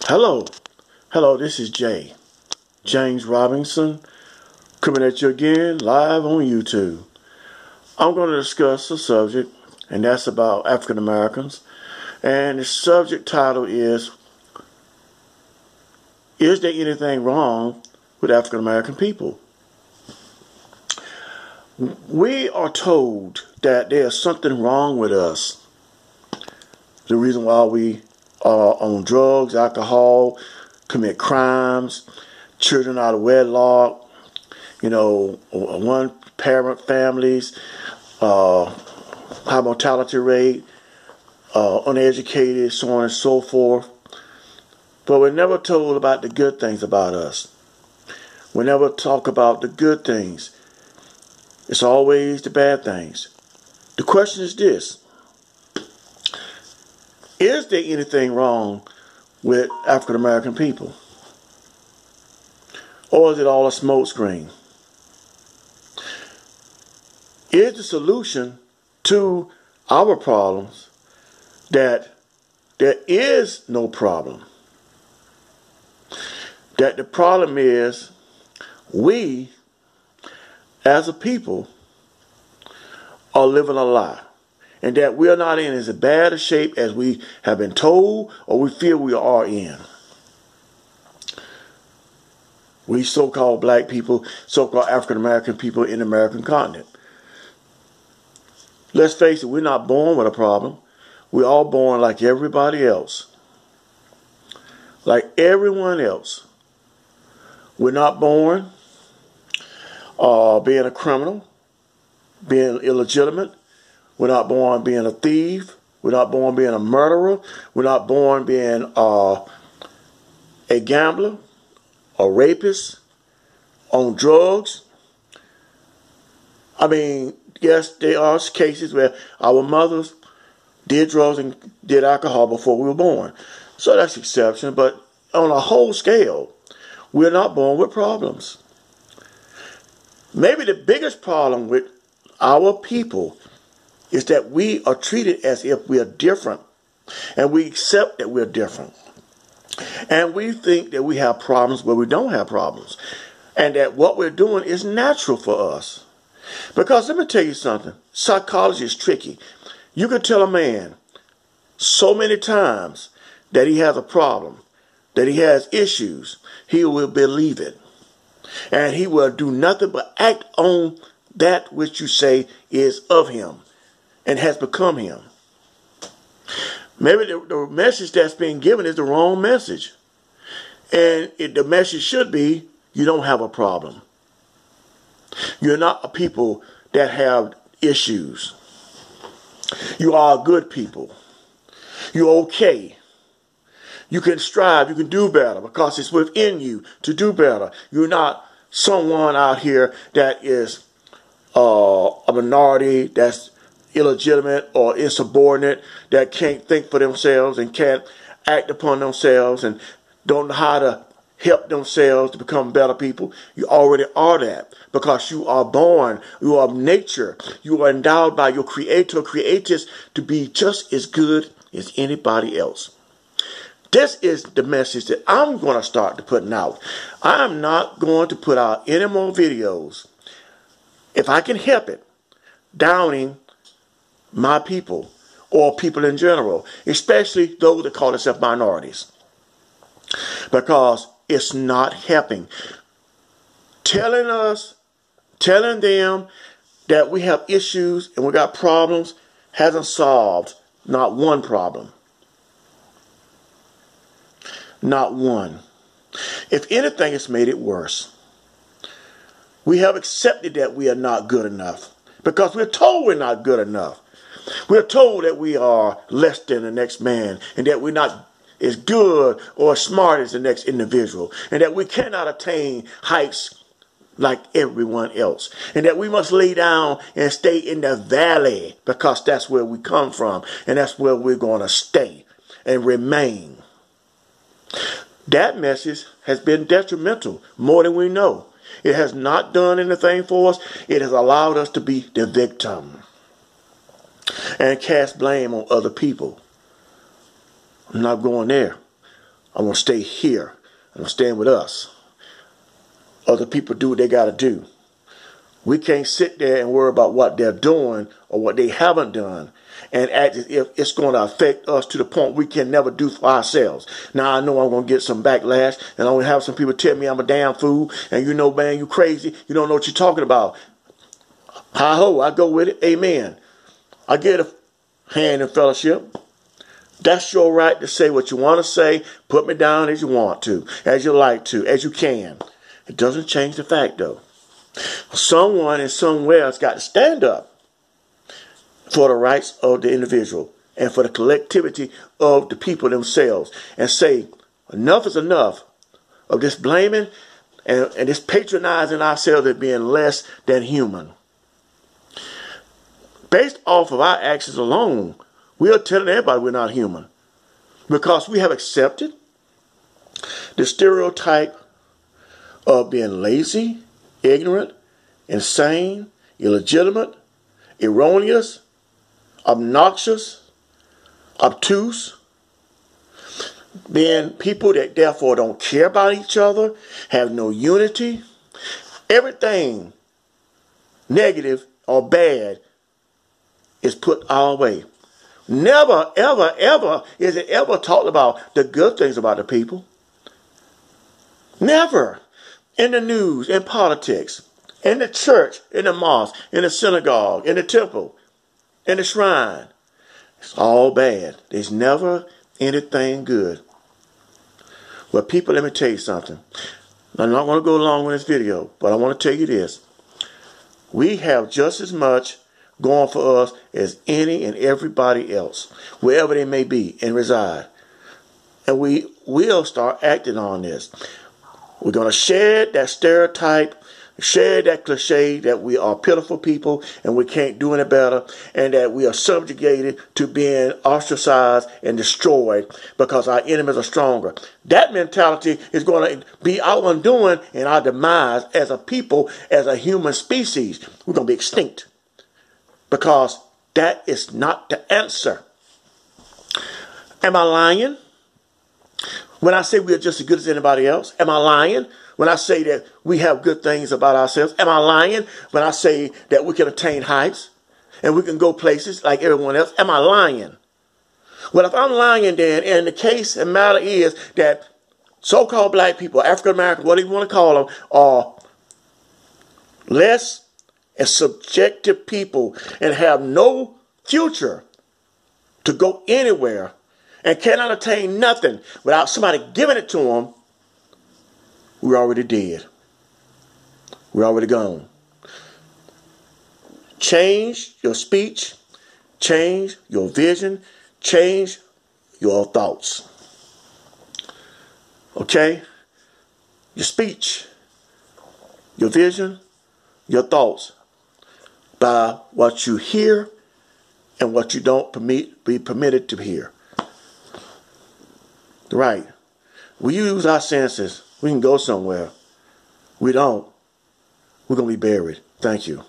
Hello, this is James Robinson, coming at you again live on YouTube. I'm going to discuss a subject, and that's about African Americans. And the subject title is there anything wrong with African American people? We are told that there's something wrong with us. The reason why we are on drugs, alcohol, commit crimes, children out of wedlock, one parent families, high mortality rate, uneducated, so on and so forth. But we're never told about the good things about us. We never talk about the good things. It's always the bad things. The question is this: is there anything wrong with African American people? Or is it all a smokescreen? Is the solution to our problems that there is no problem? That the problem is we, as a people, are living a lie. And that we are not in as bad a shape as we have been told or we feel we are in. We so-called black people, so-called African American people in the American continent. Let's face it, we're not born with a problem. We're all born like everybody else. Like everyone else. We're not born being a criminal, being illegitimate. We're not born being a thief. We're not born being a murderer. We're not born being a gambler, a rapist, on drugs. I mean, yes, there are cases where our mothers did drugs and did alcohol before we were born. So that's an exception. But on a whole scale, we're not born with problems. Maybe the biggest problem with our people is that we are treated as if we are different. And we accept that we're different. And we think that we have problems where we don't have problems. And that what we're doing is natural for us. Because let me tell you something. Psychology is tricky. You can tell a man so many times that he has a problem, that he has issues, he will believe it. And he will do nothing but act on that which you say is of him and has become him. Maybe the message that's being given is the wrong message. And the message should be, you don't have a problem. You're not a people that have issues. You are a good people. You're okay. You can strive, you can do better because it's within you to do better. You're not someone out here that is a minority, that's illegitimate or insubordinate, that can't think for themselves and can't act upon themselves and don't know how to help themselves to become better people. You already are that because you are born, you are nature, you are endowed by your creator, creators to be just as good as anybody else. This is the message that I'm going to start to putting out. I'm not going to put out any more videos, if I can help it, downing my people or people in general, especially those that call themselves minorities, because it's not helping. Telling them that we have issues and we got problems hasn't solved not one problem. Not one. If anything, it's made it worse. We have accepted that we are not good enough because we're told we're not good enough. We're told that we are less than the next man and that we're not as good or as smart as the next individual and that we cannot attain heights like everyone else and that we must lay down and stay in the valley because that's where we come from and that's where we're going to stay and remain. That message has been detrimental more than we know. It has not done anything for us. It has allowed us to be the victim and cast blame on other people. I'm not going there. I'm going to stay here. I'm going to stand with us. Other people do what they got to do. We can't sit there and worry about what they're doing or what they haven't done and act as if it's going to affect us to the point we can never do for ourselves. Now, I know I'm going to get some backlash, and I'm going to have some people tell me I'm a damn fool, and you know, man, you crazy. You don't know what you're talking about. Hi-ho, I go with it. Amen. I get a hand in fellowship. That's your right to say what you want to say. Put me down as you want to, as you like to, as you can. It doesn't change the fact, though. Someone and somewhere has got to stand up for the rights of the individual and for the collectivity of the people themselves and say enough is enough of this blaming and this patronizing ourselves as being less than human. Based off of our actions alone, we are telling everybody we're not human because we have accepted the stereotype of being lazy, ignorant, insane, illegitimate, erroneous, obnoxious, obtuse, being people that therefore don't care about each other, have no unity. Everything negative or bad is put our way. Never, ever, ever is it ever talked about the good things about the people. Never. In the news, in politics, in the church, in the mosque, in the synagogue, in the temple, in the shrine. It's all bad. There's never anything good. Well, people, let me tell you something. I'm not going to go along with this video, but I want to tell you this. We have just as much going for us as any and everybody else, wherever they may be and reside. And we will start acting on this. We're going to shed that stereotype, shed that cliche that we are pitiful people and we can't do any better and that we are subjugated to being ostracized and destroyed because our enemies are stronger. That mentality is going to be our undoing and our demise as a people, as a human species. We're going to be extinct because that is not the answer. Am I lying when I say we are just as good as anybody else? Am I lying when I say that we have good things about ourselves? Am I lying when I say that we can attain heights and we can go places like everyone else? Am I lying? Well, if I'm lying then, and the case and matter is that so-called black people, African Americans, whatever you want to call them, are less and subjective people and have no future to go anywhere and cannot attain nothing without somebody giving it to them, we're already dead. We're already gone. Change your speech, change your vision, change your thoughts. Okay? Your speech, your vision, your thoughts by what you hear and what you don't be permitted to hear. Right. We use our senses. We can go somewhere. We don't. We're going to be buried. Thank you.